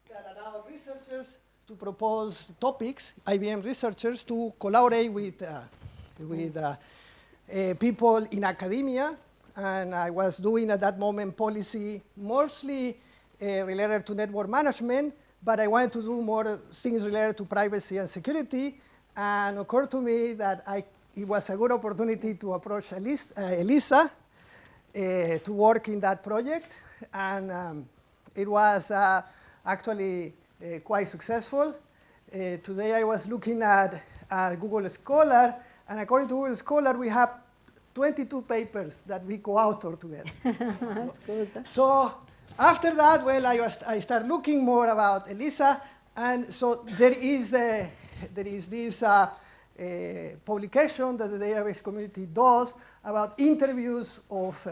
that allow researchers to propose topics, IBM researchers, to collaborate with people in academia. And I was doing at that moment policy mostly related to network management, but I wanted to do more things related to privacy and security. And it occurred to me that it was a good opportunity to approach Elisa to work in that project. And it was actually quite successful. Today I was looking at Google Scholar, and according to Google Scholar, we have 22 papers that we co-author together. That's good. So after that, well, I started looking more about Elisa, and so there is this publication that the database community does about interviews of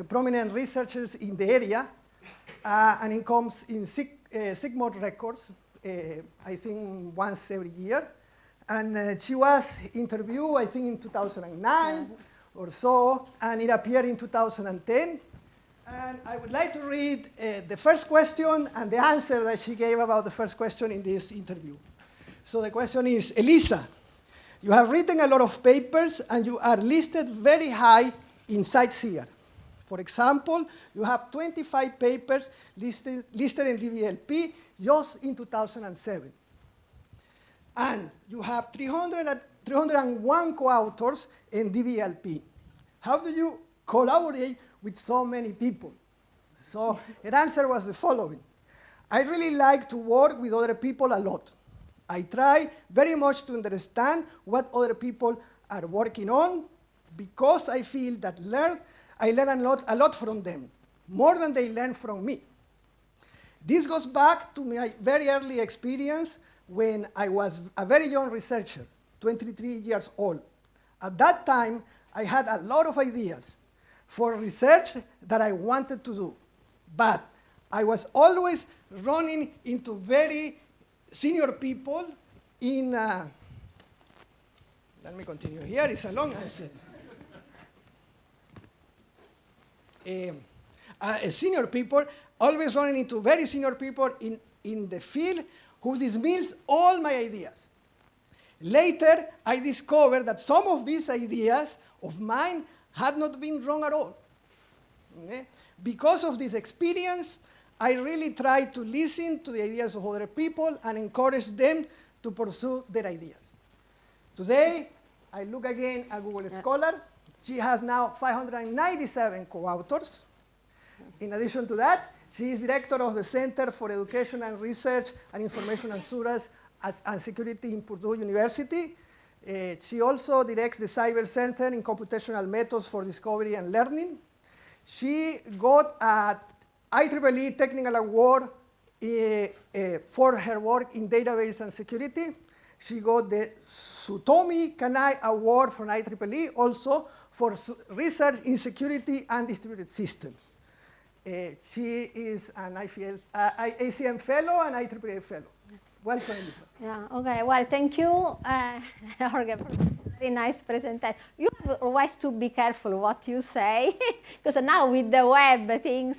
prominent researchers in the area, and it comes in Sigmod records, I think once every year. And she was interviewed, I think, in 2009 or so, and it appeared in 2010. And I would like to read the first question and the answer that she gave about the first question in this interview. So the question is, Elisa, you have written a lot of papers and you are listed very high in CiteSeer. For example, you have 25 papers listed in DVLP just in 2007. And you have 301 co-authors in DVLP. How do you collaborate with so many people? So her answer was the following. I really like to work with other people a lot. I try very much to understand what other people are working on because I feel that I learn a lot from them, more than they learn from me. This goes back to my very early experience when I was a very young researcher, 23 years old. At that time, I had a lot of ideas for research that I wanted to do, but I was always running into very senior people in, let me continue here, it's a long answer. Senior people, always running into very senior people in the field who dismiss all my ideas. Later, I discovered that some of these ideas of mine had not been wrong at all. Okay? Because of this experience, I really tried to listen to the ideas of other people and encourage them to pursue their ideas. Today, I look again at Google Scholar. She has now 597 co-authors. In addition to that, she is director of the Center for Education and Research and Information Assurance and Security in Purdue University. She also directs the Cyber Center in Computational Methods for Discovery and Learning. She got a IEEE Technical Award for her work in database and security. She got the Sutomi Kanai Award from IEEE also for research in security and distributed systems. She is an ACM fellow and IEEE fellow. Welcome, Elisa. Yeah, okay, well, thank you, Jorge, for a very nice presentation. You have always to be careful what you say, because now with the web things,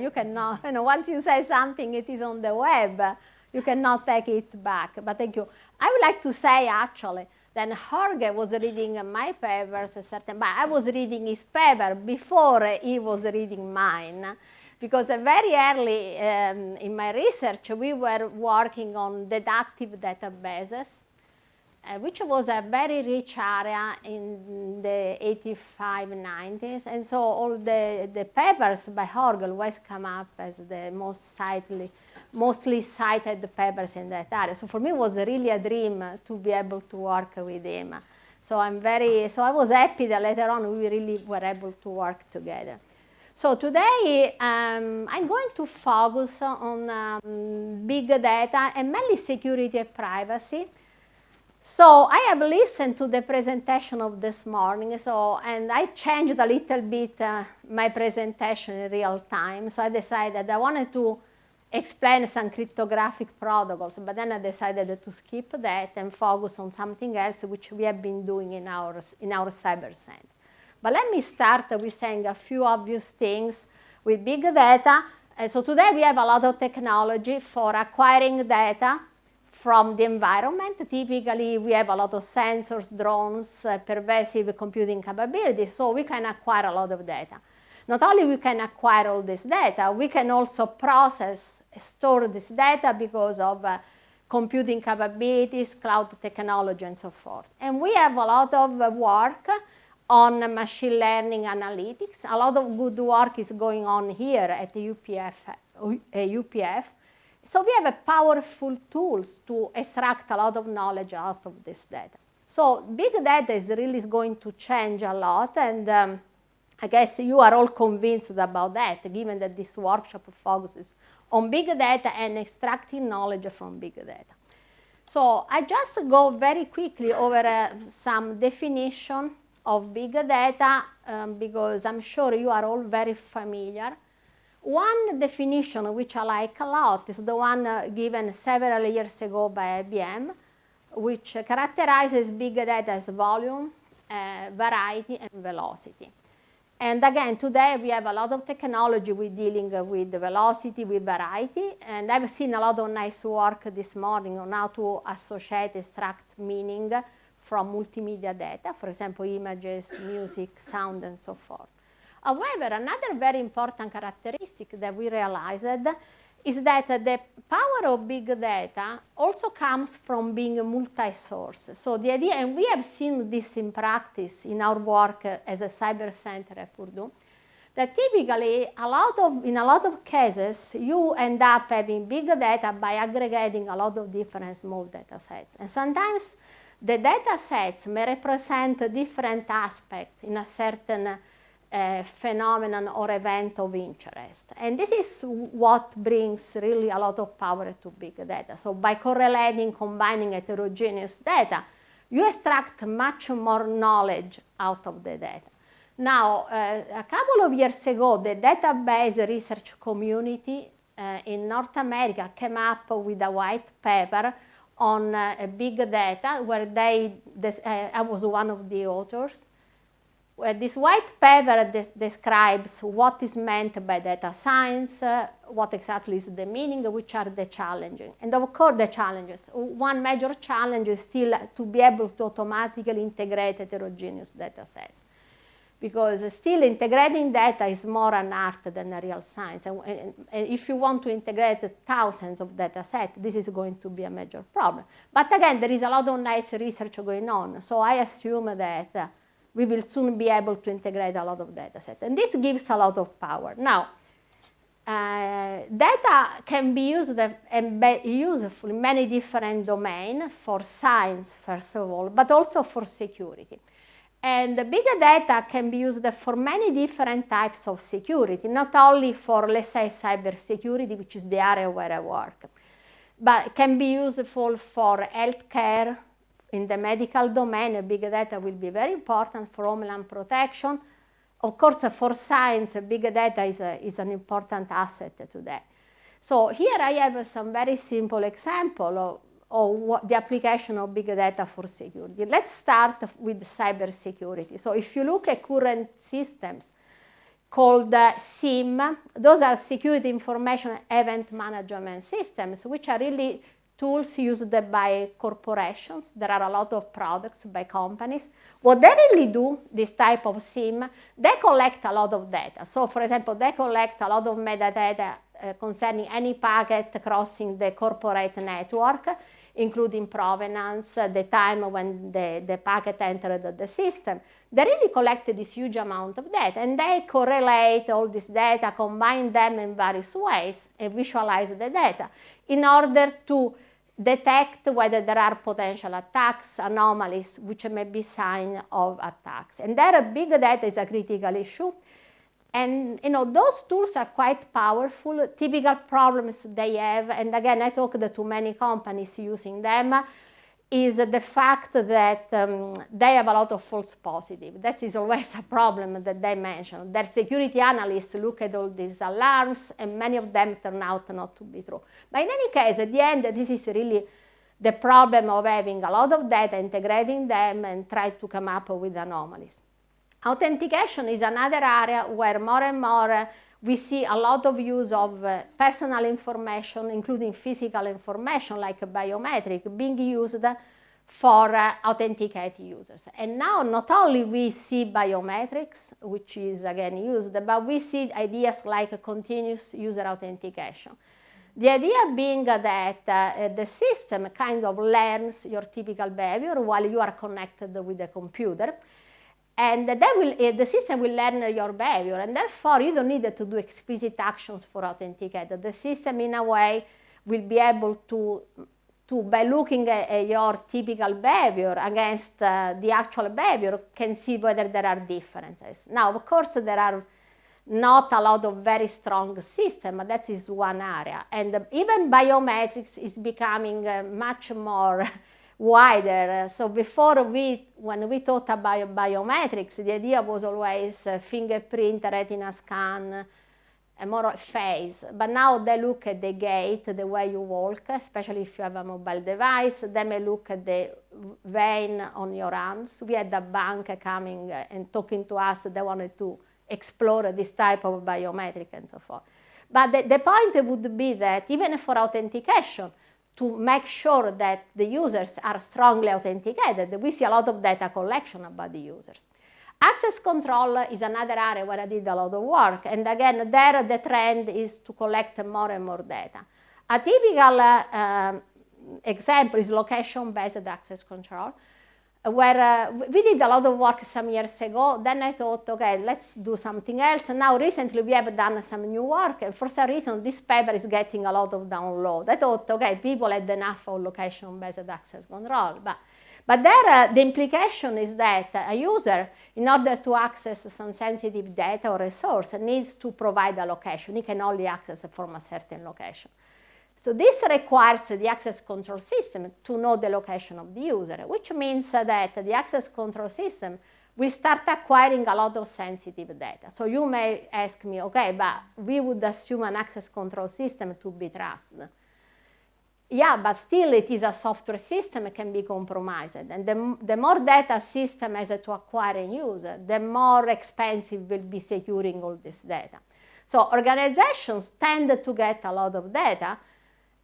you cannot, once you say something, it is on the web, you cannot take it back, but thank you. I would like to say, actually, that Jorge was reading my papers, but I was reading his paper before he was reading mine. Because very early in my research, we were working on deductive databases, which was a very rich area in the 85, 90s. And so all the papers by Jorge always come up as the mostly cited papers in that area. So for me, it was really a dream to be able to work with him. So I was happy that later on we really were able to work together. So today, I'm going to focus on big data and mainly security and privacy. So I have listened to the presentation of this morning, and I changed a little bit my presentation in real time. So I decided I wanted to explain some cryptographic protocols, but then I decided to skip that and focus on something else, which we have been doing in our Cyber Center. But let me start with saying a few obvious things with big data So today we have a lot of technology for acquiring data from the environment. Typically, we have a lot of sensors, drones, pervasive computing capabilities, so we can acquire a lot of data. Not only we can acquire all this data, we can also process, store this data because of computing capabilities, cloud technology, and so forth. And we have a lot of work on machine learning analytics. A lot of good work is going on here at the UPF. So we have powerful tools to extract a lot of knowledge out of this data. So big data is really going to change a lot, and I guess you are all convinced about that, given that this workshop focuses on big data and extracting knowledge from big data. So I just go very quickly over some definition of big data because I'm sure you are all very familiar. One definition which I like a lot is the one given several years ago by IBM, which characterizes big data as volume, variety, and velocity. And again, today we have a lot of technology with dealing with velocity, with variety, and I've seen a lot of nice work this morning on how to associate, extract meaning from multimedia data, for example, images, music, sound, and so forth. However, another very important characteristic that we realized is that the power of big data also comes from being multi-source. So the idea, and we have seen this in practice in our work as a cyber center at Purdue, that typically in a lot of cases, you end up having big data by aggregating a lot of different small data sets. And sometimes the data sets may represent different aspects in a certain phenomenon or event of interest. And this is what brings really a lot of power to big data. So by correlating, combining heterogeneous data, you extract much more knowledge out of the data. Now, a couple of years ago, the database research community in North America came up with a white paper on big data, where I was one of the authors. This white paper describes what is meant by data science, what exactly is the meaning, which are the challenges. And of course, the challenges. One major challenge is still to be able to automatically integrate heterogeneous data sets. Because still integrating data is more an art than a real science. And if you want to integrate thousands of data sets, this is going to be a major problem. But again, there is a lot of nice research going on. So I assume that we will soon be able to integrate a lot of data sets. And this gives a lot of power. Now, data can be used and be useful in many different domains, for science, first of all, but also for security. And the big data can be used for many different types of security, not only for, let's say, cybersecurity, which is the area where I work, but it can be useful for healthcare. In the medical domain, big data will be very important for homeland protection. Of course, for science, big data is an important asset today. So here I have some very simple example of the application of big data for security. Let's start with cybersecurity. So if you look at current systems called SIEM, those are security information event management systems, which are really tools used by corporations. There are a lot of products by companies. What they really do, this type of SIEM, they collect a lot of data. So for example, they collect a lot of metadata concerning any packet crossing the corporate network, including provenance, the time when the packet entered the system. They really collect this huge amount of data, and they correlate all this data, combine them in various ways, and visualize the data in order to detect whether there are potential attacks, anomalies, which may be sign of attacks. And there, big data is a critical issue. And those tools are quite powerful. Typical problems they have, and again, I talked to many companies using them, is the fact that they have a lot of false positives. That is always a problem that they mention. Their security analysts look at all these alarms, and many of them turn out not to be true. But in any case, at the end, this is really the problem of having a lot of data, integrating them, and try to come up with anomalies. Authentication is another area where more and more we see a lot of use of personal information, including physical information like biometric, being used for authenticate users. And now not only we see biometrics, which is again used, but we see ideas like continuous user authentication. The idea being that the system kind of learns your typical behavior while you are connected with the computer. And the system will learn your behavior, and therefore you don't need to do explicit actions for authenticate. The system, in a way, will be able to by looking at your typical behavior against the actual behavior, can see whether there are differences. Now, of course, there are not a lot of very strong systems, but that is one area. And even biometrics is becoming much more wider. So before when we thought about biometrics, the idea was always fingerprint, retina scan, a more face. But now they look at the gait, the way you walk, especially if you have a mobile device. They may look at the vein on your hands. We had a bank coming and talking to us. They wanted to explore this type of biometric and so forth. But the point would be that even for authentication, to make sure that the users are strongly authenticated, we see a lot of data collection about the users. Access control is another area where I did a lot of work, and again, there the trend is to collect more and more data. A typical example is location-based access control, where we did a lot of work some years ago. Then I thought, okay, let's do something else. And now recently we have done some new work, and for some reason this paper is getting a lot of download. I thought, okay, people had enough of location-based access control. But there the implication is that a user, in order to access some sensitive data or resource, needs to provide a location. He can only access from a certain location. So this requires the access control system to know the location of the user, which means that the access control system will start acquiring a lot of sensitive data. So you may ask me, okay, but we would assume an access control system to be trusted. Yeah, but still it is a software system, it can be compromised. And the more data a system has to acquire a user, the more expensive will be securing all this data. So organizations tend to get a lot of data.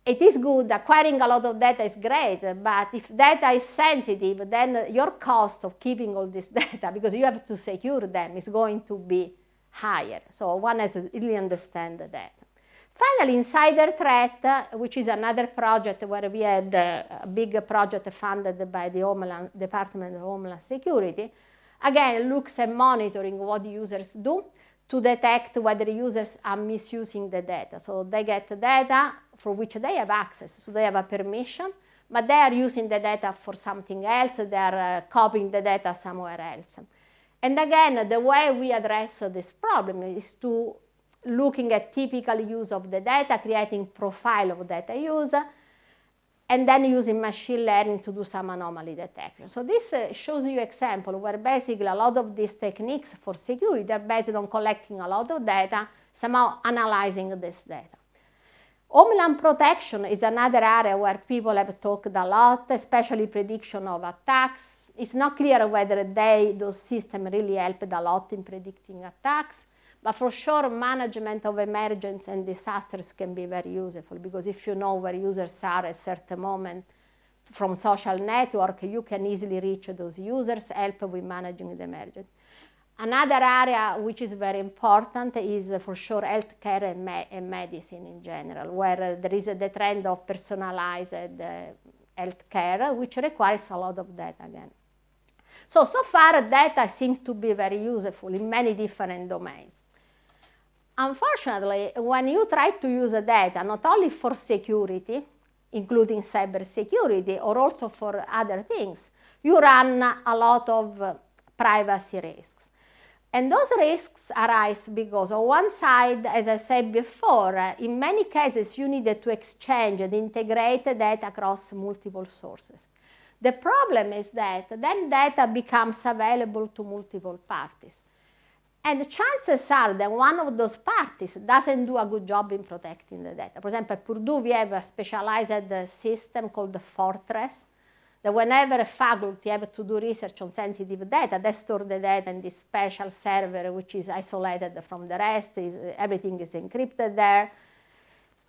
It is good, acquiring a lot of data is great, but if data is sensitive, then your cost of keeping all this data, because you have to secure them, is going to be higher. So one has to really understand the data. Finally, insider threat, which is another project where we had a big project funded by the Department of Homeland Security, again, looks at monitoring what the users do to detect whether users are misusing the data. So they get data for which they have access, so they have a permission, but they are using the data for something else, they are copying the data somewhere else. And again, the way we address this problem is to looking at typical use of the data, creating profile of data use, and then using machine learning to do some anomaly detection. So this shows you an example where basically a lot of these techniques for security are based on collecting a lot of data, somehow analyzing this data. Homeland protection is another area where people have talked a lot, especially prediction of attacks. It's not clear whether those systems really helped a lot in predicting attacks. But for sure, management of emergencies and disasters can be very useful, because if you know where users are at a certain moment from social network, you can easily reach those users, help with managing the emergency. Another area which is very important is for sure healthcare and medicine in general, where there is the trend of personalized healthcare, which requires a lot of data again. So far, data seems to be very useful in many different domains. Unfortunately, when you try to use data, not only for security, including cybersecurity, or also for other things, you run a lot of privacy risks. And those risks arise because on one side, as I said before, in many cases you needed to exchange and integrate data across multiple sources. The problem is that then data becomes available to multiple parties. And the chances are that one of those parties doesn't do a good job in protecting the data. For example, at Purdue, we have a specialized system called the Fortress that whenever a faculty have to do research on sensitive data, they store the data in this special server, which is isolated from the rest. Everything is encrypted there.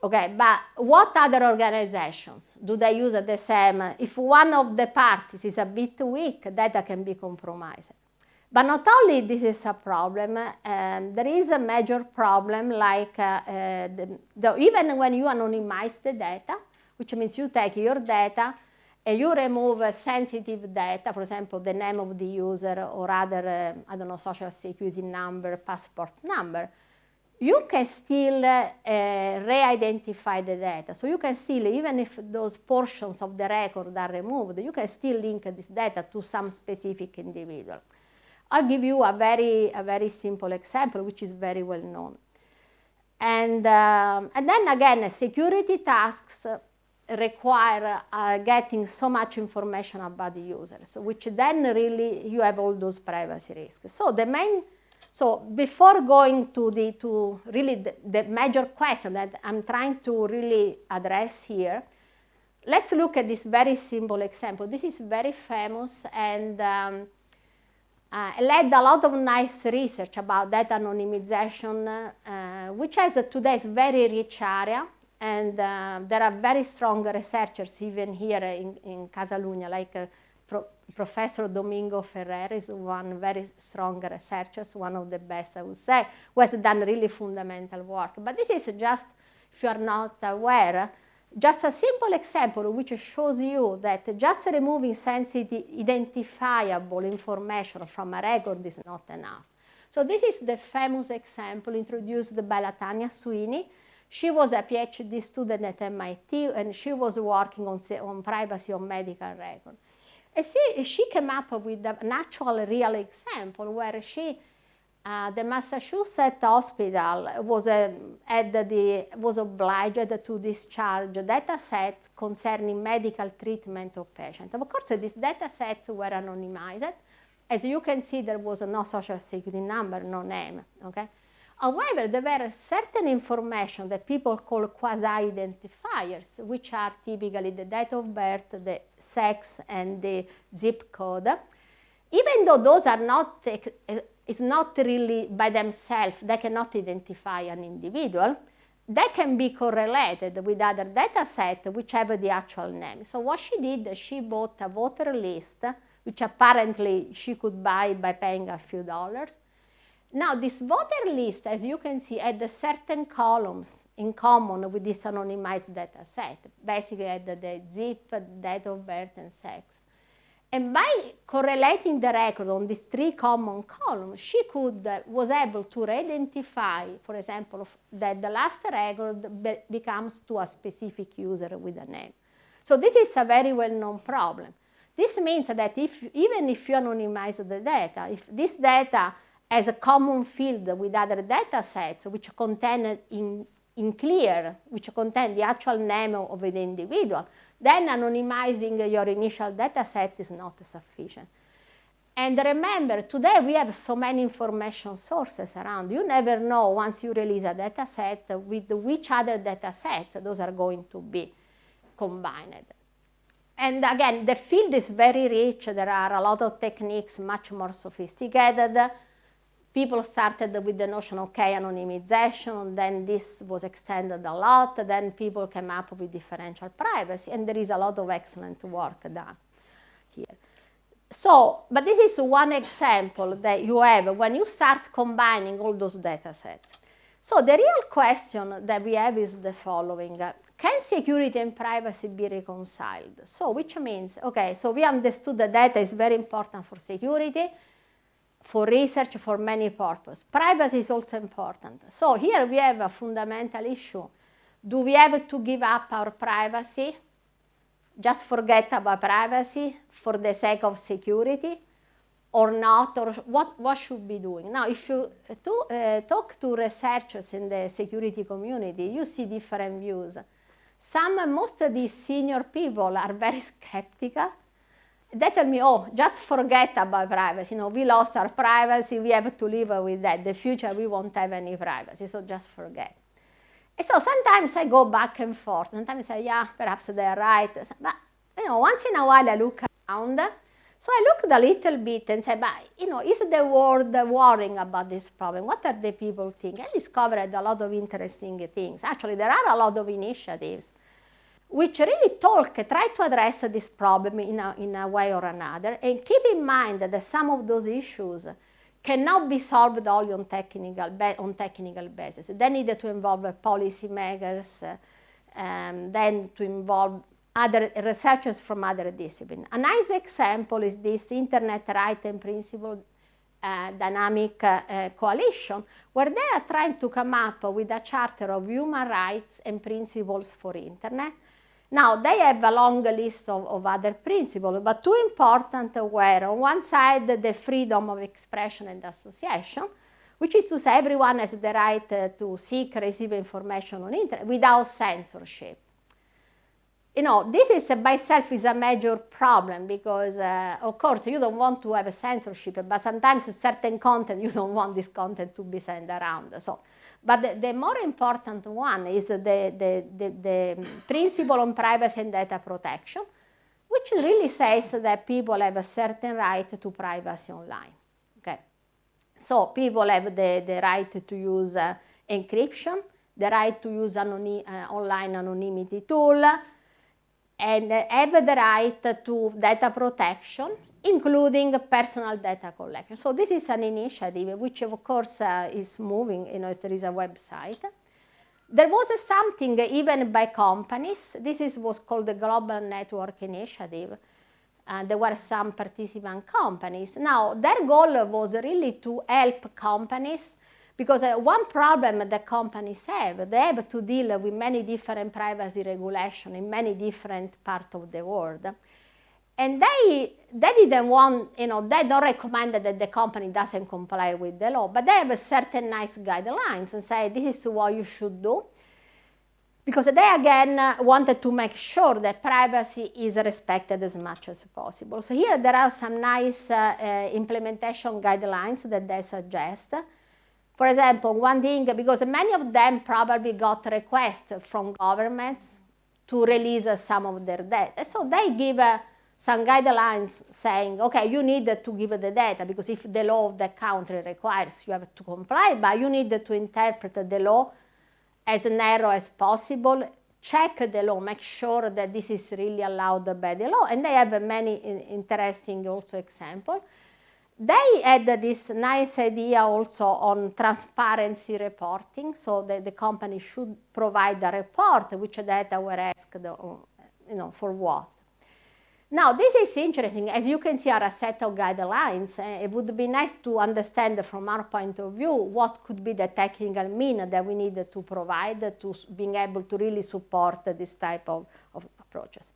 Okay, but what other organizations do they use the same? If one of the parties is a bit weak, data can be compromised. But not only this is a problem, there is a major problem like even when you anonymize the data, which means you take your data and you remove sensitive data, for example, the name of the user or other, I don't know, social security number, passport number, you can still re-identify the data. So you can still, even if those portions of the record are removed, you can still link this data to some specific individual. I'll give you a very simple example, which is very well known. And then again, security tasks require getting so much information about the users, which then really you have all those privacy risks. So before going to the major question that I'm trying to really address here, let's look at this very simple example. This is very famous and led a lot of nice research about data anonymization, which has today's very rich area. And there are very strong researchers even here in Catalonia, like Professor Domingo Ferrer is one very strong researcher, one of the best, I would say, who has done really fundamental work. But this is just, if you are not aware, just a simple example which shows you that just removing sensitive, identifiable information from a record is not enough. So this is the famous example introduced by Latanya Sweeney. She was a PhD student at MIT, and she was working on privacy on medical records. And she came up with an actual real example where the Massachusetts hospital was obliged to discharge a data set concerning medical treatment of patients. Of course, these data sets were anonymized. As you can see, there was no social security number, no name. Okay? However, there were certain information that people call quasi-identifiers, which are typically the date of birth, the sex, and the zip code. Even though those are not, it's not really by themselves, they cannot identify an individual, they can be correlated with other data sets which have the actual name. So what she did, she bought a voter list, which apparently she could buy by paying a few dollars. Now, this voter list, as you can see, had certain columns in common with this anonymized data set. Basically, had the zip, date of birth, and sex. And by correlating the record on these three common columns, she was able to identify, for example, that the last record becomes to a specific user with a name. So this is a very well-known problem. This means that even if you anonymize the data, if this data has a common field with other data sets which contain which contain the actual name of the individual, then anonymizing your initial data set is not sufficient. And remember, today we have so many information sources around. You never know, once you release a data set, with which other data sets those are going to be combined. And again, the field is very rich. There are a lot of techniques, much more sophisticated. People started with the notion of anonymization, then this was extended a lot, then people came up with differential privacy, and there is a lot of excellent work done here. So, but this is one example that you have when you start combining all those data sets. So the real question that we have is the following. Can security and privacy be reconciled? So, which means, okay, so we understood that data is very important for security, for research, for many purposes. Privacy is also important. So here we have a fundamental issue. Do we have to give up our privacy? Just forget about privacy for the sake of security? Or not? Or what should we be doing? Now, if you talk to researchers in the security community, you see different views. Most of these senior people are very skeptical. They tell me, oh, just forget about privacy. We lost our privacy. We have to live with that. The future, we won't have any privacy, so just forget. And so sometimes I go back and forth. Sometimes I say, yeah, perhaps they're right. But once in a while I look around. So I looked a little bit and said, but, is the world worrying about this problem? What are the people thinking? I discovered a lot of interesting things. Actually, there are a lot of initiatives which really try to address this problem in a way or another, and keep in mind that some of those issues cannot be solved only on technical basis. They need to involve policymakers, then to involve other researchers from other disciplines. A nice example is this Internet Right and Principle Dynamic Coalition, where they are trying to come up with a charter of human rights and principles for Internet. Now, they have a long list of other principles, but two important were, on one side, the freedom of expression and association, which is to say everyone has the right to seek, receive information on Internet without censorship. This is by itself is a major problem because, of course, you don't want to have a censorship, but sometimes certain content, you don't want this content to be sent around. So, but the more important one is the principle on privacy and data protection, which really says that people have a certain right to privacy online. Okay? So people have the right to use encryption, the right to use online anonymity tool, and have the right to data protection, including personal data collection. So this is an initiative which, of course, is moving. There is a website. There was something even by companies. This was called the Global Network Initiative. There were some participant companies. Now, their goal was really to help companies, because one problem that companies have, they have to deal with many different privacy regulations in many different parts of the world. And they didn't want, they don't recommend that the company doesn't comply with the law, but they have a certain nice guidelines and say this is what you should do. Because they, again, wanted to make sure that privacy is respected as much as possible. So here there are some nice implementation guidelines that they suggest. For example, one thing, because many of them probably got requests from governments to release some of their data. So they give some guidelines saying, okay, you need to give the data, because if the law of the country requires, you have to comply, but you need to interpret the law as narrow as possible, check the law, make sure that this is really allowed by the law, and they have many interesting also examples. They had this nice idea also on transparency reporting, so that the company should provide a report which data were asked, for what. Now, this is interesting. As you can see, are a set of guidelines. It would be nice to understand from our point of view what could be the technical mean that we need to provide to being able to really support this type of approaches.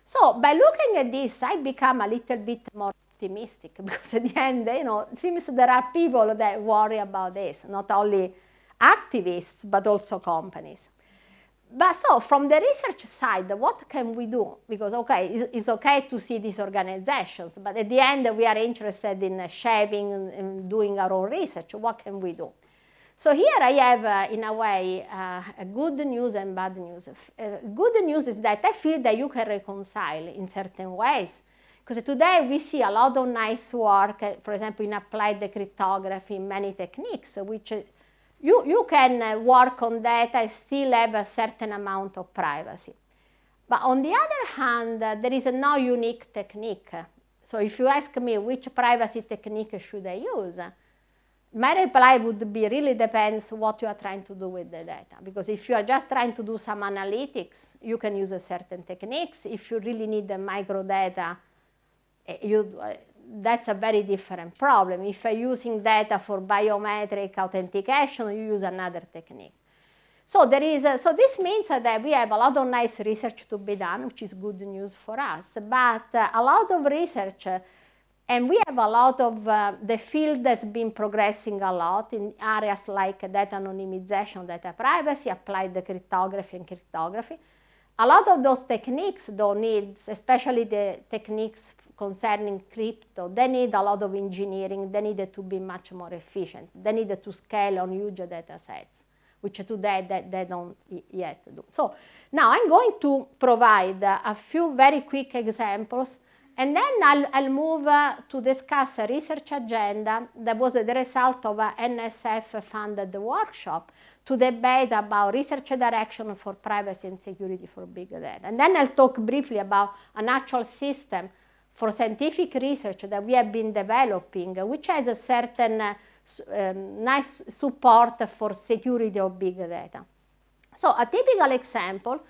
So by looking at this, I become a little bit more optimistic, because at the end, it seems there are people that worry about this, not only activists, but also companies. But so from the research side, what can we do? Because, okay, it's okay to see these organizations, but at the end, we are interested in shaping and doing our own research. What can we do? So here I have, in a way, good news and bad news. Good news is that I feel that you can reconcile in certain ways. Because today we see a lot of nice work, for example, in applied cryptography, many techniques, which you can work on data and still have a certain amount of privacy. But on the other hand, there is no unique technique. So if you ask me which privacy technique should I use, my reply would be really depends what you are trying to do with the data. Because if you are just trying to do some analytics, you can use certain techniques. If you really need the microdata, that's a very different problem. If you're using data for biometric authentication, you use another technique. So so this means that we have a lot of nice research to be done, which is good news for us. But a lot of research, and we have a lot of, the field has been progressing a lot in areas like data anonymization, data privacy, applied cryptography and cryptography. A lot of those techniques don't need, especially the techniques concerning crypto, they need a lot of engineering, they need to be much more efficient, they need to scale on huge data sets. which today they don't yet do. So now I'm going to provide a few very quick examples, and then I'll move to discuss a research agenda that was the result of a NSF-funded workshop to debate about research direction for privacy and security for big data. And then I'll talk briefly about an actual system for scientific research that we have been developing, which has a certain nice support for security of big data. So a typical example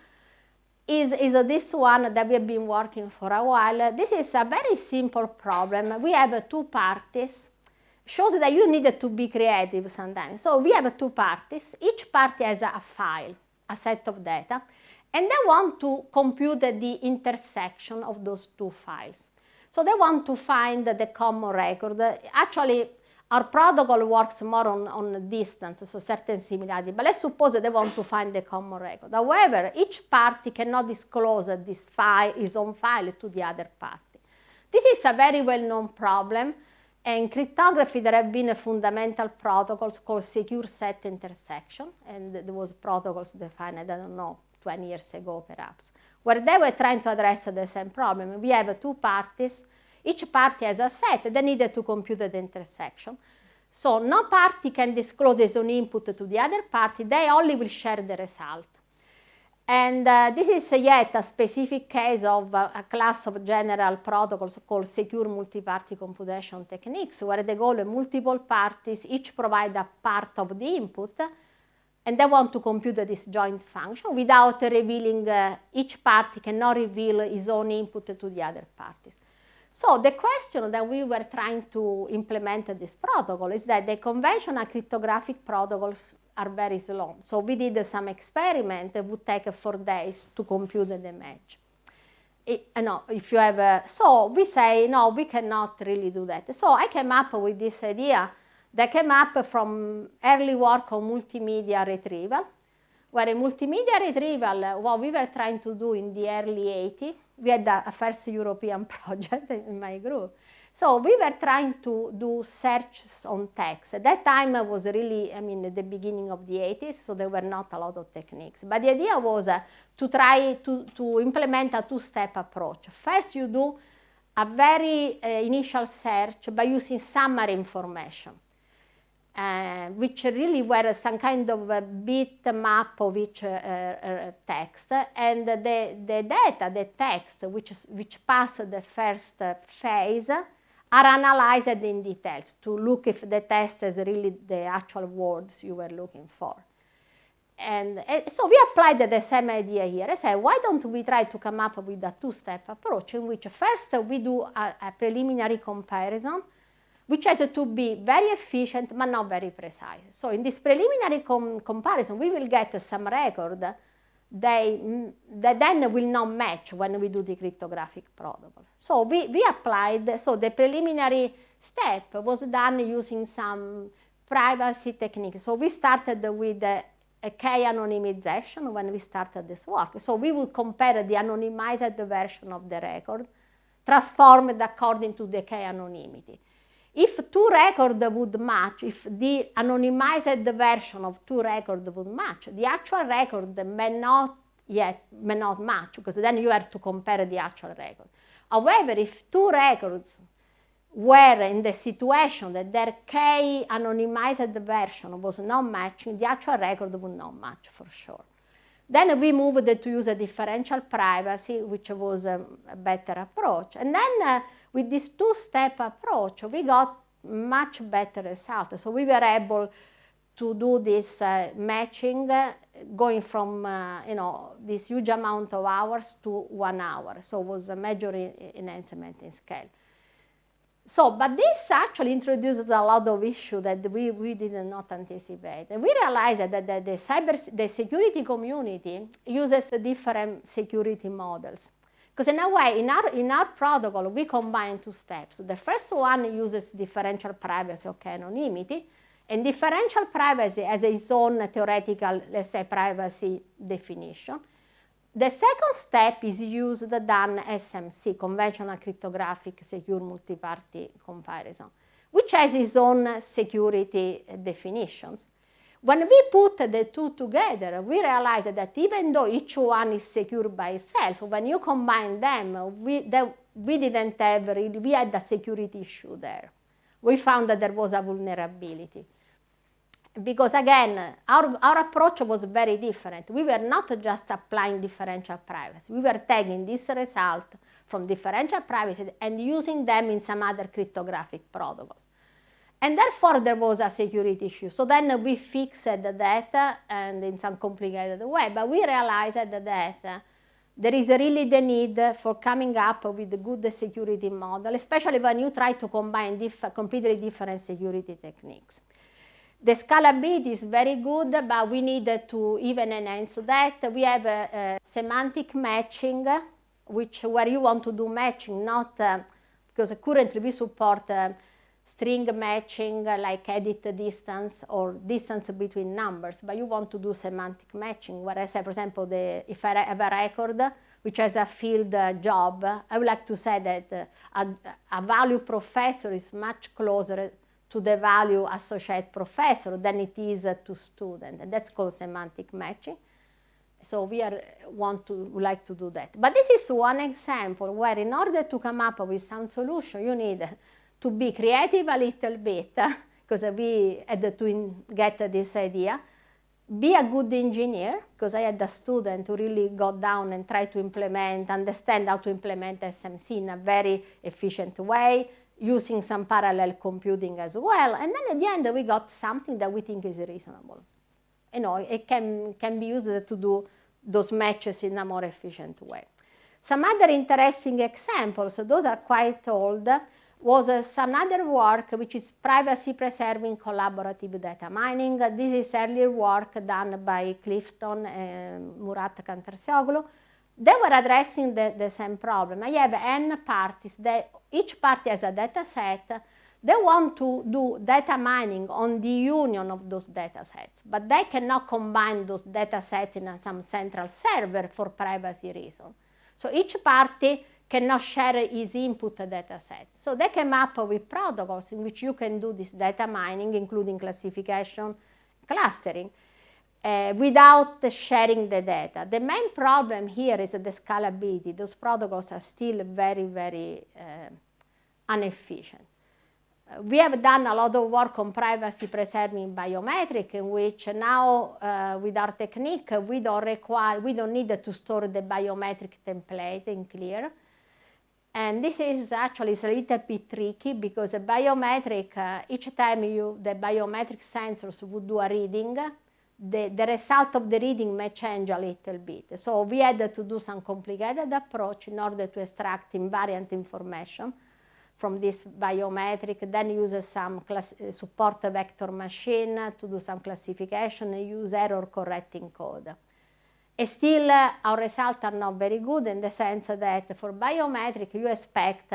is this one that we have been working for a while. This is a very simple problem. We have two parties. Shows that you need to be creative sometimes. So we have two parties. Each party has a file, a set of data, and they want to compute the intersection of those two files. So they want to find the common record. Actually, our protocol works more on distance, so certain similarity. But let's suppose that they want to find the common record. However, each party cannot disclose this file, his own file, to the other party. This is a very well-known problem. In cryptography, there have been fundamental protocols called secure set intersection, and there was protocols defined, I don't know, 20 years ago perhaps, where they were trying to address the same problem. We have two parties. Each party has a set. They needed to compute the intersection. So no party can disclose its own input to the other party. They only will share the result. And this is yet a specific case of a class of general protocols called secure multi-party computation techniques, where the goal is multiple parties, each provide a part of the input, and they want to compute this joint function without revealing, each party cannot reveal his own input to the other parties. So the question that we were trying to implement in this protocol is that the conventional cryptographic protocols are very slow. So we did some experiment that would take 4 days to compute the match. If you have so we say, no, we cannot really do that. So I came up with this idea that came up from early work on multimedia retrieval, where in multimedia retrieval, what we were trying to do in the early 80s, we had a first European project in my group. So we were trying to do searches on text. At that time, it was really, at the beginning of the 80s, so there were not a lot of techniques. But the idea was to try to implement a two-step approach. First, you do a very initial search by using summary information, which really were some kind of a bit map of each text. And the data, the text, which passed the first phase, are analyzed in details to look if the text is really the actual words you were looking for. And so we applied the same idea here. I said, why don't we try to come up with a two-step approach in which first we do a preliminary comparison, which has to be very efficient but not very precise. So in this preliminary comparison, we will get some record that then will not match when we do the cryptographic protocol. So we applied, so the preliminary step was done using some privacy techniques. So we started with a k-anonymization when we started this work. So we would compare the anonymized version of the record, transformed according to the k-anonymity. If two records would match, if the anonymized version of two records would match, the actual record may not match, because then you have to compare the actual record. However, if two records were in the situation that their k-anonymized version was not matching, the actual record would not match for sure. Then we moved to use a differential privacy, which was a better approach. And then with this two-step approach, we got much better results. So we were able to do this matching, going from this huge amount of hours to 1 hour. So it was a major enhancement in scale. So, but this actually introduced a lot of issues that we did not anticipate. And we realized that the security community uses different security models. Because in a way, in our protocol, we combine two steps. The first one uses differential privacy or anonymity, and differential privacy has its own theoretical, let's say, privacy definition. The second step is done SMC, conventional cryptographic secure multi-party comparison, which has its own security definitions. When we put the two together, we realize that even though each one is secure by itself, when you combine them, we had a security issue there. We found that there was a vulnerability. Because again, our approach was very different. We were not just applying differential privacy. We were taking this result from differential privacy and using them in some other cryptographic protocols. And therefore, there was a security issue. So then we fixed the data and in some complicated way, but we realized that there is really the need for coming up with a good security model, especially when you try to combine completely different security techniques. The scalability is very good, but we needed to even enhance that. We have a semantic matching, where you want to do matching, not because currently we support string matching like edit distance or distance between numbers, but you want to do semantic matching, whereas, for example, if I have a record which has a field job, I would like to say that a value professor is much closer to the value associate professor than it is to student, and that's called semantic matching. So we would like to do that. But this is one example where in order to come up with some solution, you need to be creative a little bit, because we had to get this idea, be a good engineer, because I had a student who really got down and tried to understand how to implement SMC in a very efficient way, using some parallel computing as well. And then at the end, we got something that we think is reasonable. It can be used to do those matches in a more efficient way. Some other interesting examples, so those are quite old, was some other work which is privacy-preserving collaborative data mining. This is earlier work done by Clifton and Murat Kantarsioglu. They were addressing the same problem. I have n parties. Each party has a data set. They want to do data mining on the union of those data sets, but they cannot combine those data sets in some central server for privacy reasons. So each party cannot share his input data set. So they came up with protocols in which you can do this data mining, including classification, clustering, without sharing the data. The main problem here is the scalability. Those protocols are still very, very inefficient. We have done a lot of work on privacy preserving biometric, in which now with our technique we don't need to store the biometric template in Clear. And this is actually a little bit tricky, because a biometric, each time the biometric sensors would do a reading, the result of the reading may change a little bit. So we had to do some complicated approach in order to extract invariant information from this biometric, then use some support vector machine to do some classification and use error correcting code. And still, our results are not very good, in the sense that for biometric, you expect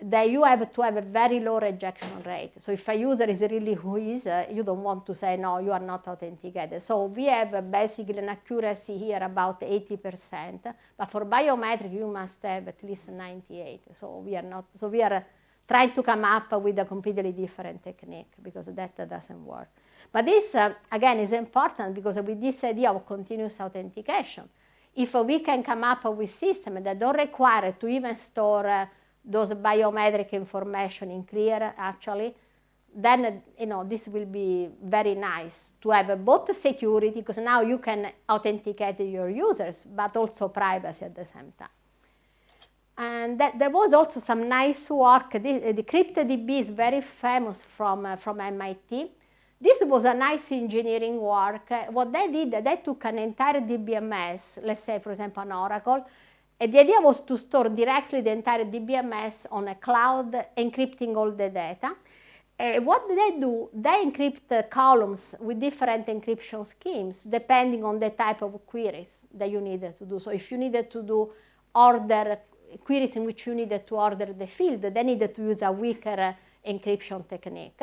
that you have to have a very low rejection rate. So if a user is really who is, you don't want to say, no, you are not authenticated. So we have basically an accuracy here about 80%, but for biometric, you must have at least 98. So we are trying to come up with a completely different technique, because that doesn't work. But this, again, is important, because with this idea of continuous authentication, if we can come up with systems that don't require to even store those biometric information in Clear, actually, then this will be very nice to have both security, because now you can authenticate your users, but also privacy at the same time. And there was also some nice work. The CryptoDB is very famous from MIT. This was a nice engineering work. What they did, they took an entire DBMS, let's say, for example, an Oracle, and the idea was to store directly the entire DBMS on a cloud, encrypting all the data. What they do, they encrypt columns with different encryption schemes, depending on the type of queries that you needed to do. So if you needed to do queries in which you needed to order the field, they needed to use a weaker encryption technique.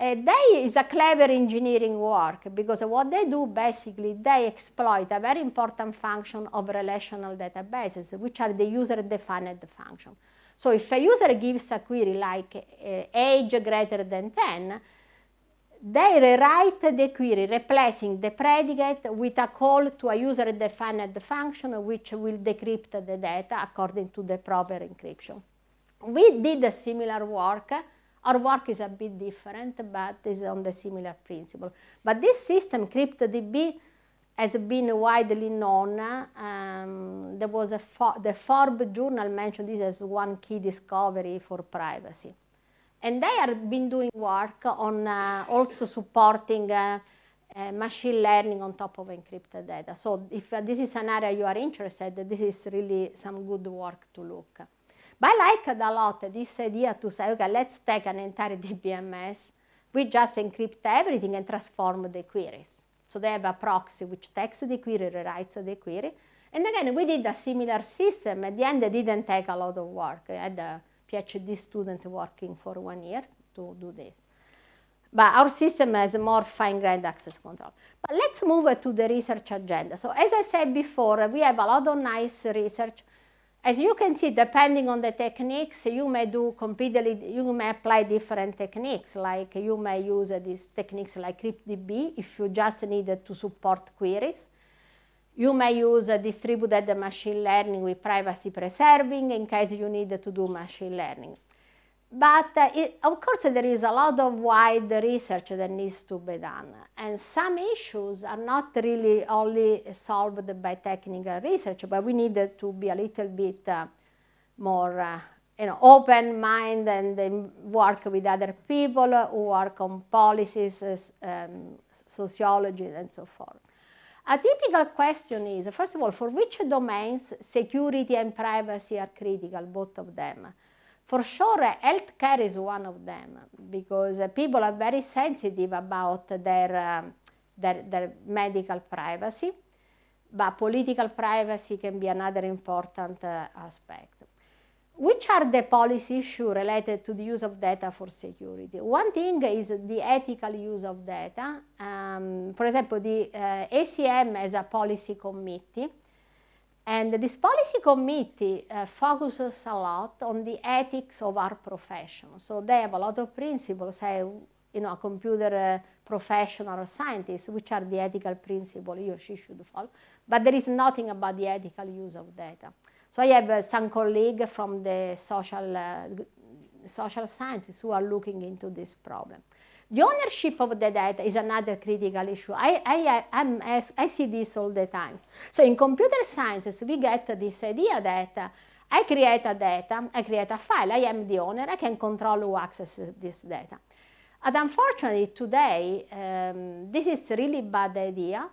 Is a clever engineering work, because what they do, basically, they exploit a very important function of relational databases, which are the user-defined function. So if a user gives a query like age greater than 10, they rewrite the query, replacing the predicate with a call to a user-defined function which will decrypt the data according to the proper encryption. We did a similar work. Our work is a bit different, but is on the similar principle. But this system, CryptoDB, has been widely known. There was the Forbes journal mentioned this as one key discovery for privacy. And they have been doing work on also supporting machine learning on top of encrypted data. So if this is an area you are interested, this is really some good work to look. But I liked a lot this idea to say, okay, let's take an entire DBMS. We just encrypt everything and transform the queries. So they have a proxy which takes the query, rewrites the query. And again, we did a similar system. At the end, it didn't take a lot of work. I had a PhD student working for 1 year to do this. But our system has more fine-grained access control. But let's move to the research agenda. So as I said before, we have a lot of nice research. As you can see, depending on the techniques, you may apply different techniques. Like you may use these techniques like CryptDB if you just needed to support queries. You may use distributed machine learning with privacy preserving in case you need to do machine learning. But of course, there is a lot of wide research that needs to be done. And some issues are not really only solved by technical research, but we need to be a little bit more open mind and work with other people who work on policies, sociology, and so forth. A typical question is, first of all, for which domains security and privacy are critical, both of them? For sure, healthcare is one of them, because people are very sensitive about their medical privacy, but political privacy can be another important aspect. Which are the policy issues related to the use of data for security? One thing is the ethical use of data. For example, the ACM has a policy committee. And this policy committee focuses a lot on the ethics of our profession. So they have a lot of principles, say, a computer professional or scientist, which are the ethical principles he or she should follow. But there is nothing about the ethical use of data. So I have some colleagues from the social sciences who are looking into this problem. The ownership of the data is another critical issue. I see this all the time. So in computer sciences, we get this idea that I create a data, I create a file, I am the owner, I can control who accesses this data. And unfortunately, today, this is a really bad idea,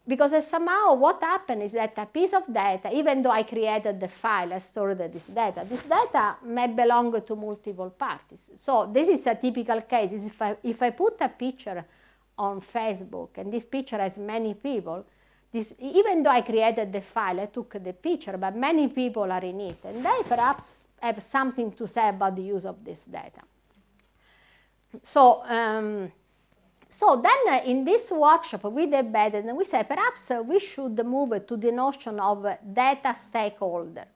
because somehow what happened is that a piece of data, even though I created the file, I stored this data may belong to multiple parties. So this is a typical case. If I put a picture on Facebook, and this picture has many people, even though I created the file, I took the picture, but many people are in it, and they perhaps have something to say about the use of this data. So then in this workshop, we debated and we said perhaps we should move to the notion of data stakeholder.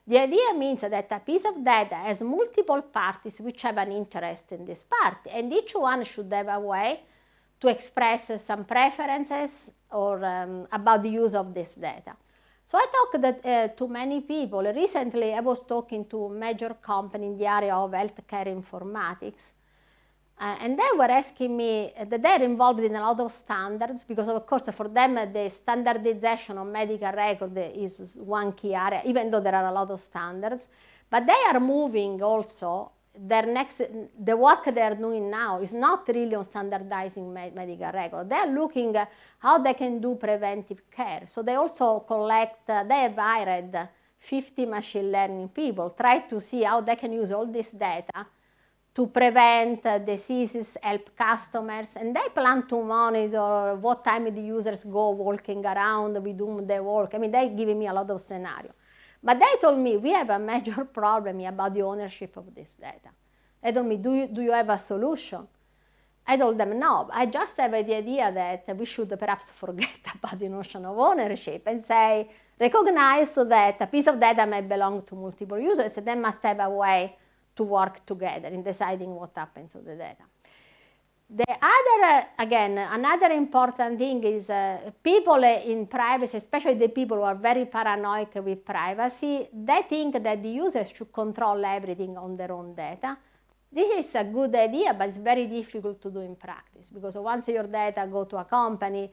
The idea means that a piece of data has multiple parties which have an interest in this part, and each one should have a way to express some preferences or about the use of this data. So I talked to many people. Recently, I was talking to a major company in the area of healthcare informatics. And they were asking me that they're involved in a lot of standards, because of course for them the standardization of medical record is one key area, even though there are a lot of standards. But they are moving also, the work they are doing now is not really on standardizing medical record. They are looking at how they can do preventive care. So they also collect, they have hired 50 machine learning people, try to see how they can use all this data to prevent diseases, help customers, and they plan to monitor what time the users go walking around, with whom they walk. I mean, they're giving me a lot of scenarios. But they told me, we have a major problem about the ownership of this data. They told me, do you have a solution? I told them, no, I just have the idea that we should perhaps forget about the notion of ownership and say, recognize that a piece of data may belong to multiple users, and they must have a way to work together in deciding what happened to the data. The other, again, another important thing is people in privacy, especially the people who are very paranoid with privacy, they think that the users should control everything on their own data. This is a good idea, but it's very difficult to do in practice, because once your data go to a company,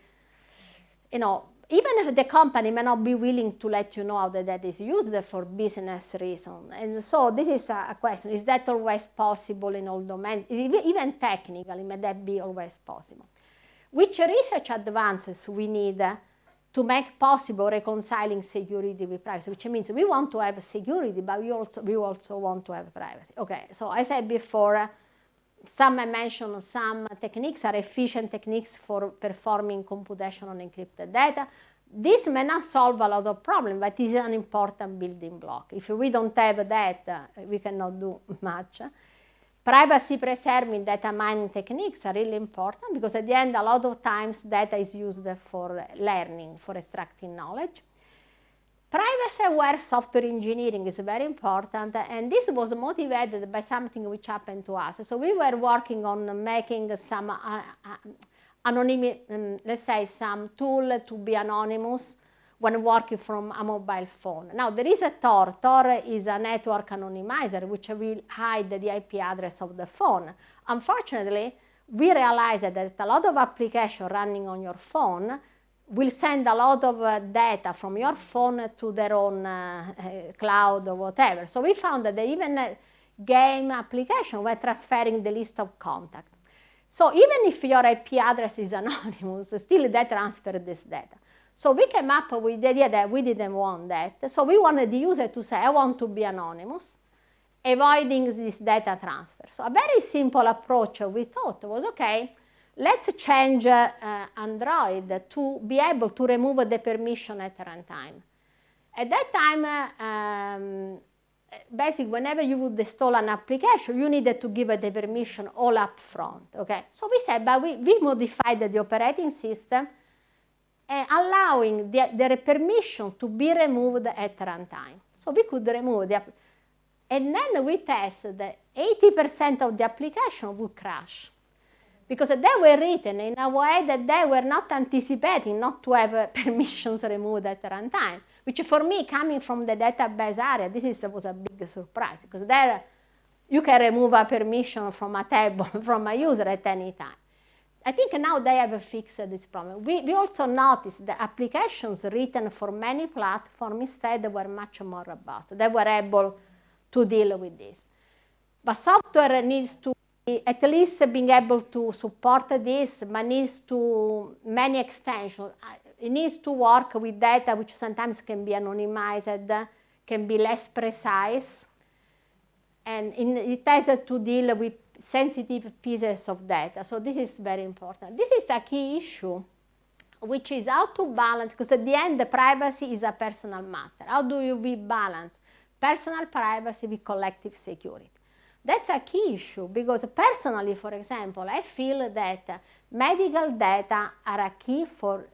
even if the company may not be willing to let you know how the data is used for business reasons. And so this is a question, is that always possible in all domains? Even technically, may that be always possible? Which research advances we need to make possible reconciling security with privacy, which means we want to have security, but we also want to have privacy. Okay, so I said before, I mentioned some techniques are efficient techniques for performing computation on encrypted data. This may not solve a lot of problems, but it is an important building block. If we don't have that, we cannot do much. Privacy-preserving data mining techniques are really important, because at the end, a lot of times data is used for learning, for extracting knowledge. Privacy-aware software engineering is very important, and this was motivated by something which happened to us. So we were working on making some let's say some tool to be anonymous when working from a mobile phone. Now there is a Tor. Tor is a network anonymizer which will hide the IP address of the phone. Unfortunately, we realized that a lot of applications running on your phone will send a lot of data from your phone to their own cloud or whatever. So we found that even game applications were transferring the list of contacts. So even if your IP address is anonymous, still they transfer this data. So we came up with the idea that we didn't want that. So we wanted the user to say, I want to be anonymous, avoiding this data transfer. So a very simple approach we thought was, okay, let's change Android to be able to remove the permission at runtime. At that time, basically, whenever you would install an application, you needed to give the permission all up front, okay? So we said, but we modified the operating system, allowing the permission to be removed at runtime. So we could remove the and then we tested that 80% of the application would crash, because they were written in a way that they were not anticipating not to have permissions removed at runtime, which for me, coming from the database area, was a big surprise, because there you can remove a permission from a table, from a user at any time. I think now they have fixed this problem. We also noticed the applications written for many platforms instead were much more robust. They were able to deal with this. But software needs to at least being able to support this, but needs to many extensions. It needs to work with data which sometimes can be anonymized, can be less precise, and it has to deal with sensitive pieces of data. So this is very important. This is a key issue, which is how to balance, because at the end, the privacy is a personal matter. How do you balance personal privacy with collective security? That's a key issue, because personally, for example, I feel that medical data are a key for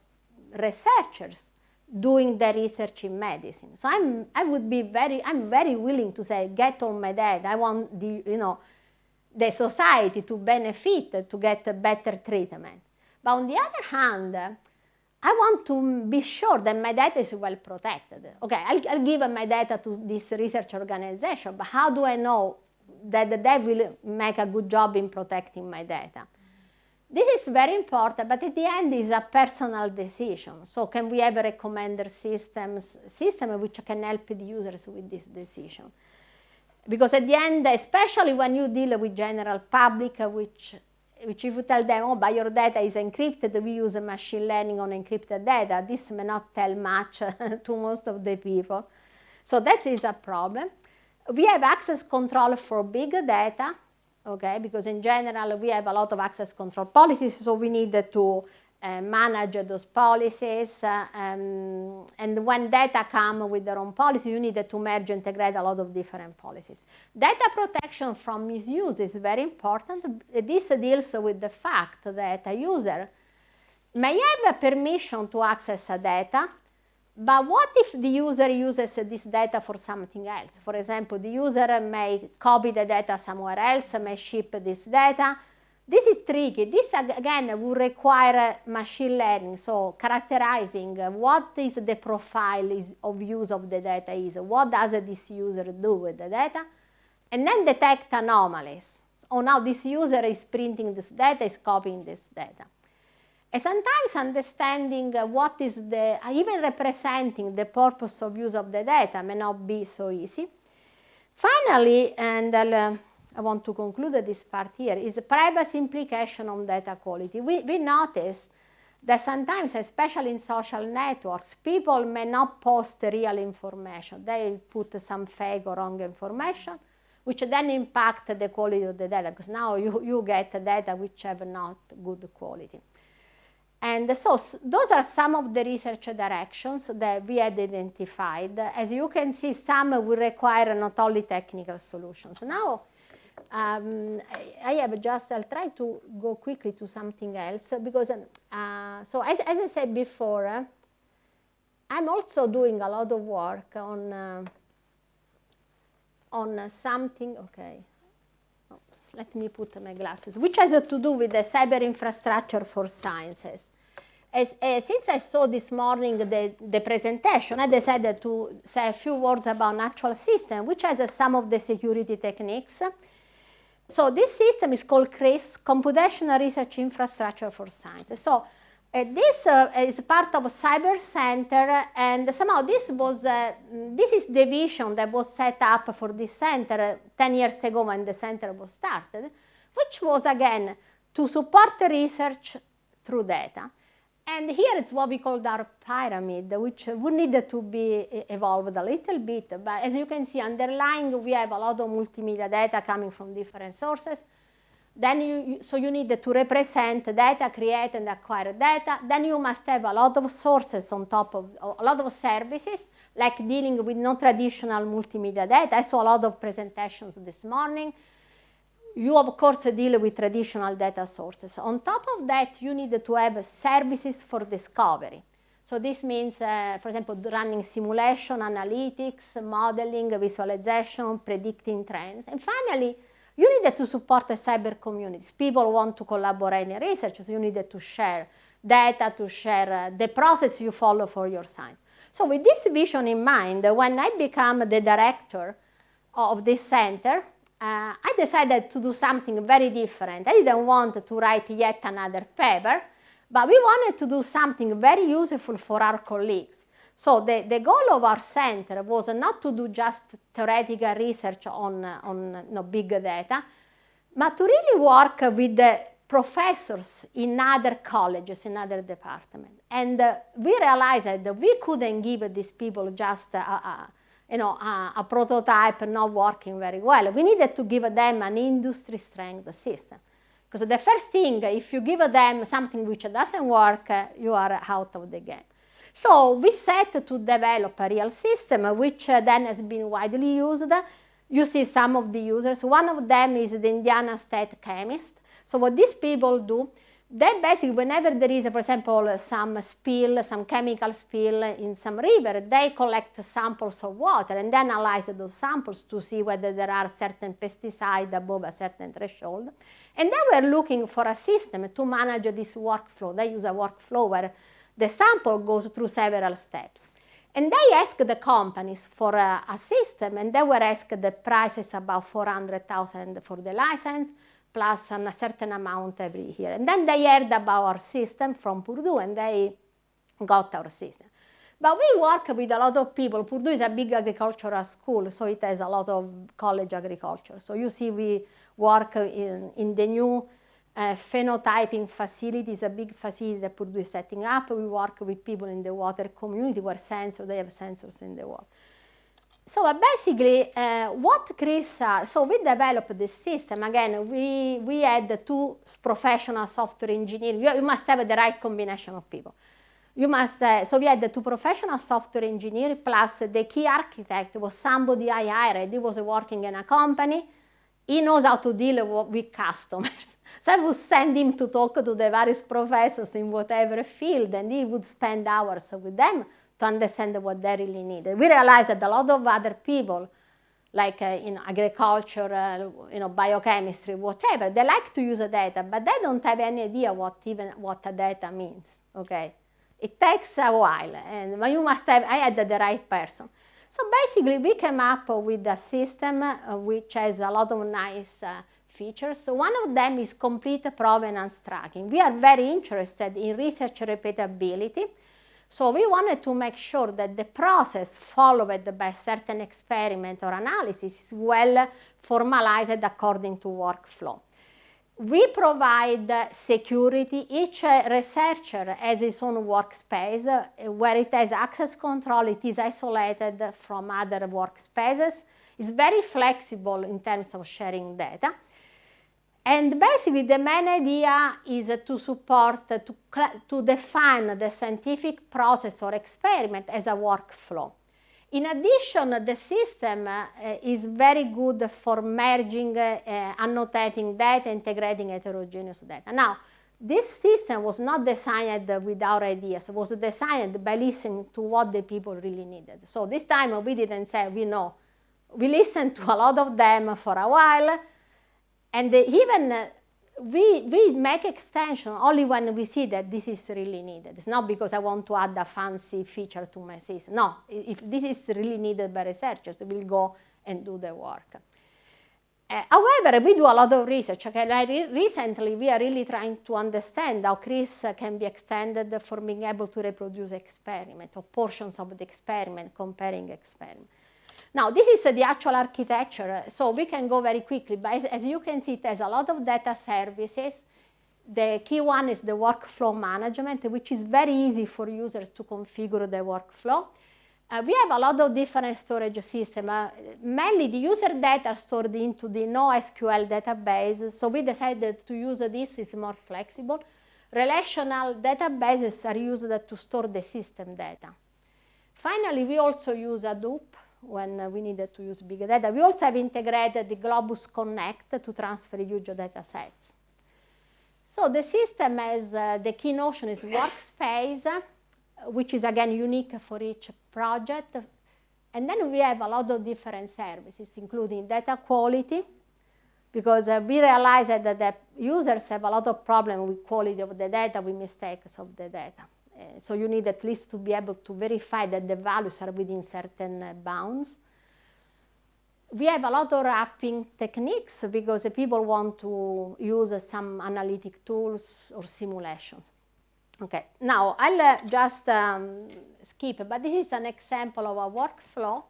researchers doing the research in medicine. So I'm very willing to say, get all my data. I want the society to benefit, to get a better treatment. But on the other hand, I want to be sure that my data is well protected. Okay, I'll give my data to this research organization, but how do I know that they will make a good job in protecting my data? This is very important, but at the end is a personal decision. So can we have a recommender system which can help the users with this decision? Because at the end, especially when you deal with general public, which if you tell them, oh, but your data is encrypted, we use machine learning on encrypted data, this may not tell much to most of the people. So that is a problem. We have access control for big data, okay, because in general we have a lot of access control policies, so we need to manage those policies, and when data come with their own policy, you need to merge and integrate a lot of different policies. Data protection from misuse is very important. This deals with the fact that a user may have a permission to access a data, but what if the user uses this data for something else? For example, the user may copy the data somewhere else, may ship this data, This is tricky. This, again, will require machine learning, so characterizing what is the profile of use of the data is, what does this user do with the data, and then detect anomalies. So now this user is printing this data, is copying this data. And sometimes understanding what is even representing the purpose of use of the data may not be so easy. Finally, and I want to conclude this part here, is privacy implication on data quality. We notice that sometimes, especially in social networks, people may not post real information. They put some fake or wrong information, which then impact the quality of the data, because now you get data which have not good quality. And so those are some of the research directions that we had identified. As you can see, some will require not only technical solutions. Now, I'll try to go quickly to something else, because, so as I said before, I'm also doing a lot of work on something, okay. Oh, let me put my glasses, which has to do with the cyber infrastructure for sciences. Since I saw this morning the presentation, I decided to say a few words about natural system, which has some of the security techniques. So this system is called CRIS, Computational Research Infrastructure for Science. So this is part of a cyber center, and somehow this is the vision that was set up for this center 10 years ago when the center was started, which was, again, to support research through data. And here it's what we call our pyramid, which would need to be evolved a little bit. But as you can see, underlying, we have a lot of multimedia data coming from different sources. Then so you need to represent data, create and acquire data. Then you must have a lot of sources on top of a lot of services, like dealing with non-traditional multimedia data. I saw a lot of presentations this morning. You, of course, deal with traditional data sources. On top of that, you need to have services for discovery. So this means, for example, running simulation, analytics, modeling, visualization, predicting trends. And finally, you need to support the cyber communities. People want to collaborate in research, so you need to share data, to share the process you follow for your science. So with this vision in mind, when I became the director of this center, I decided to do something very different. I didn't want to write yet another paper, but we wanted to do something very useful for our colleagues. So the goal of our center was not to do just theoretical research on big data, but to really work with the professors in other colleges, in other departments. And we realized that we couldn't give these people just a prototype not working very well. We needed to give them an industry strength system. Because the first thing, if you give them something which doesn't work, you are out of the game. So we set to develop a real system, which then has been widely used. You see some of the users. One of them is the Indiana State chemist. So what these people do, they basically, whenever there is, for example, some spill, some chemical spill in some river, they collect samples of water and then analyze those samples to see whether there are certain pesticides above a certain threshold. And they were looking for a system to manage this workflow. They use a workflow where the sample goes through several steps. And they asked the companies for a system, and they were asked the prices about $400,000 for the license, plus a certain amount every year. And then they heard about our system from Purdue, and they got our system. But we work with a lot of people. Purdue is a big agricultural school, so it has a lot of college agriculture. So you see we work in the new phenotyping facility. Is a big facility that Purdue is setting up. We work with people in the water community where they have sensors in the water. So basically, what CRIS are, so we developed this system. Again, we had two professional software engineers. You must have the right combination of people. You must, so we had the two professional software engineers, plus the key architect was somebody I hired. He was working in a company. He knows how to deal with customers. So I would send him to talk to the various professors in whatever field, and he would spend hours with them to understand what they really needed. We realized that a lot of other people like in agriculture, biochemistry, whatever. They like to use the data, but they don't have any idea what the data means, okay? It takes a while, and you must have hired the right person. So basically, we came up with a system which has a lot of nice features. So one of them is complete provenance tracking. We are very interested in research repeatability. So we wanted to make sure that the process followed by certain experiment or analysis is well formalized according to workflow. We provide security. Each researcher has his own workspace where it has access control. It is isolated from other workspaces. It's very flexible in terms of sharing data. And basically, the main idea is to support, to define the scientific process or experiment as a workflow. In addition, the system is very good for merging, annotating data, integrating heterogeneous data. Now, this system was not designed with our ideas. It was designed by listening to what the people really needed. So this time, we didn't say, we know. We listened to a lot of them for a while. And even we make extension only when we see that this is really needed. It's not because I want to add a fancy feature to my system. No, if this is really needed by researchers, we'll go and do the work. However, we do a lot of research. Okay? Like recently, we are really trying to understand how CRIS can be extended for being able to reproduce experiment or portions of the experiment, comparing experiments. Now, this is the actual architecture, so we can go very quickly, but as you can see, it has a lot of data services. The key one is the workflow management, which is very easy for users to configure the workflow. We have a lot of different storage systems. Mainly, the user data are stored into the NoSQL database, so we decided to use this, it's more flexible. Relational databases are used to store the system data. Finally, we also use Hadoop when we needed to use big data. We also have integrated the Globus Connect to transfer huge data sets. So the system has, the key notion is workspace, which is again unique for each project. And then we have a lot of different services, including data quality, because we realized that the users have a lot of problems with quality of the data, with mistakes of the data. So you need at least to be able to verify that the values are within certain bounds. We have a lot of wrapping techniques because people want to use some analytic tools or simulations. Okay, now I'll just skip, but this is an example of a workflow.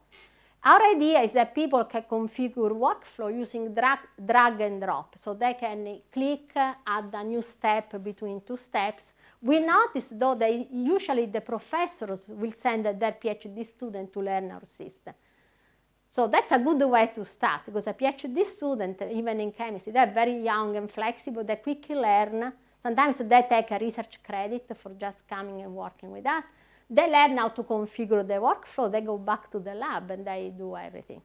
Our idea is that people can configure workflow using drag and drop. So they can click, add a new step between two steps. We notice, though, that usually the professors will send their PhD student to learn our system. So that's a good way to start, because a PhD student, even in chemistry, they're very young and flexible, they quickly learn. Sometimes they take a research credit for just coming and working with us. They learn how to configure the workflow, they go back to the lab and they do everything.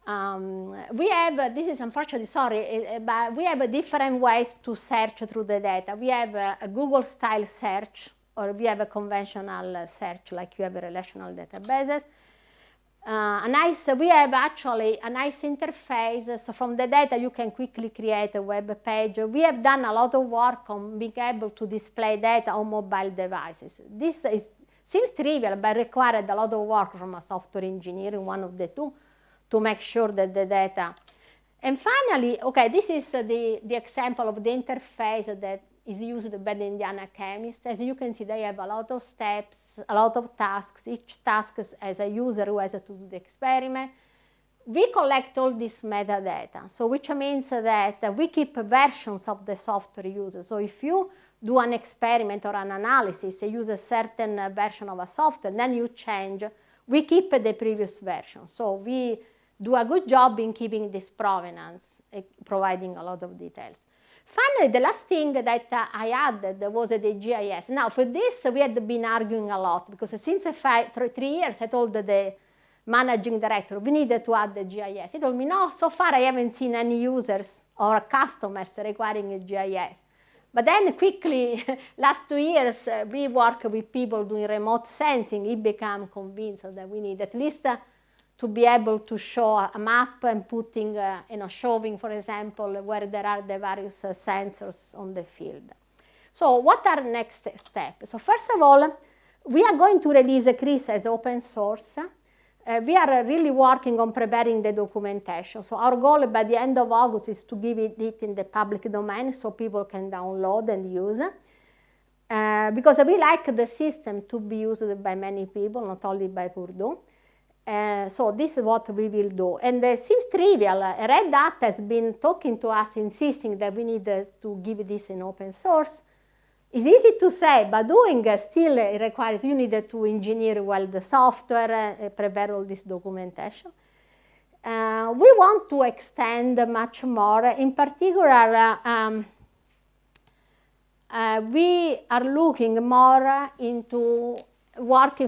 We have, this is unfortunately, sorry, but we have different ways to search through the data. We have a Google-style search, or we have a conventional search like you have a relational databases. We have actually a nice interface, so from the data you can quickly create a web page. We have done a lot of work on being able to display data on mobile devices. This seems trivial, but required a lot of work from a software engineer, one of the two, to make sure that the data. And finally, okay, this is the example of the interface that is used by the Indiana chemists. As you can see, they have a lot of steps, a lot of tasks. Each task has a user who has to do the experiment. We collect all this metadata, so which means that we keep versions of the software used. So if you do an experiment or an analysis, you use a certain version of a software, then you change, we keep the previous version. So we do a good job in keeping this provenance, providing a lot of details. Finally, the last thing that I added was the GIS. Now, for this, we had been arguing a lot, because since 3 years, I told the managing director, we needed to add the GIS. He told me, no, so far I haven't seen any users or customers requiring a GIS. But then quickly, last 2 years, we work with people doing remote sensing. He became convinced that we need at least to be able to show a map and putting, showing, for example, where there are the various sensors on the field. So what are next steps? So first of all, we are going to release CRIS as open source. We are really working on preparing the documentation. So our goal by the end of August is to give it in the public domain so people can download and use. Because we like the system to be used by many people, not only by Purdue. So this is what we will do. And it seems trivial. Red Hat has been talking to us, insisting that we need to give this in open source. It's easy to say, but doing still requires, you need to engineer well the software, prepare all this documentation. We want to extend much more. In particular, we are looking more into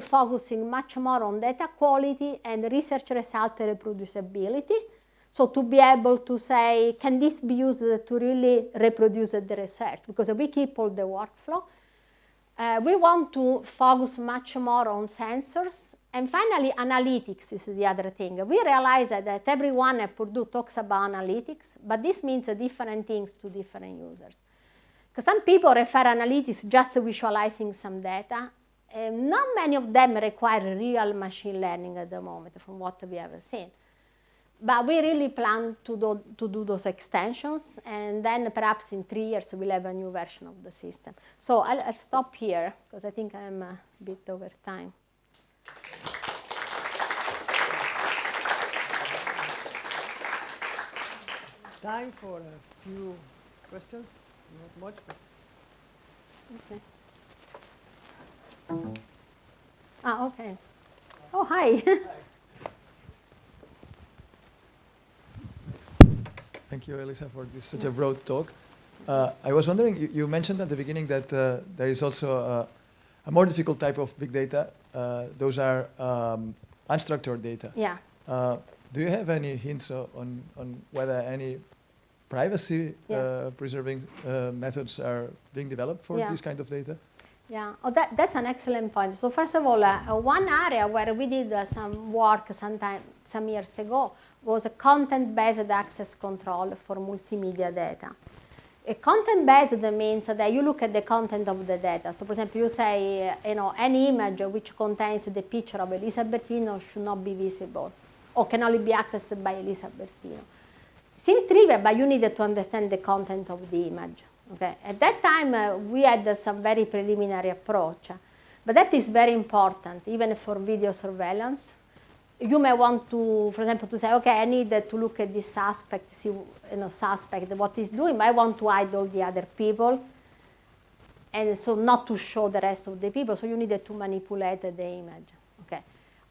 focusing much more on data quality and research result reproducibility. So to be able to say, can this be used to really reproduce the research? Because we keep all the workflow. We want to focus much more on sensors. And finally, analytics is the other thing. We realize that everyone at Purdue talks about analytics, but this means different things to different users. Because some people refer analytics just to visualizing some data. Not many of them require real machine learning at the moment, from what we have seen. But we really plan to do those extensions, and then perhaps in 3 years we'll have a new version of the system. So I'll stop here, because I think I'm a bit over time. Time for a few questions, not much, but... Okay. Okay. Oh, hi. Thank you, Elisa, for this such a broad talk. I was wondering, you mentioned at the beginning that there is also a more difficult type of big data. Those are unstructured data. Yeah. Do you have any hints on whether any privacy preserving methods are being developed for this kind of data? Yeah, that's an excellent point. So first of all, one area where we did some work some years ago was a content-based access control for multimedia data. A content-based means that you look at the content of the data. So for example, you say, any image which contains the picture of Elisa Bertino should not be visible or can only be accessed by Elisa Bertino. Seems trivial, but you needed to understand the content of the image. Okay. At that time, we had some very preliminary approach, but that is very important, even for video surveillance. You may want to, for example, to say, okay, I need to look at this suspect, see, suspect, what he's doing, but I want to hide all the other people, and so not to show the rest of the people, so you needed to manipulate the image. Okay.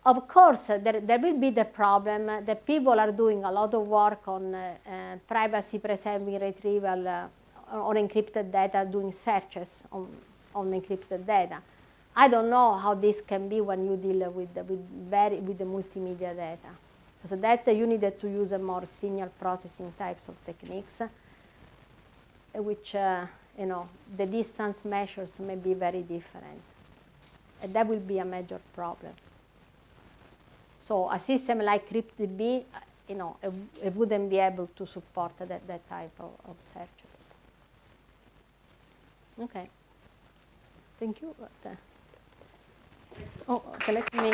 Of course, there will be the problem that people are doing a lot of work on privacy-preserving retrieval on encrypted data, doing searches on encrypted data. I don't know how this can be when you deal with the multimedia data. Because that you needed to use a more signal processing types of techniques, which the distance measures may be very different. And that will be a major problem. So a system like CryptDB, it wouldn't be able to support that type of searches. Okay. Thank you. Okay, let me...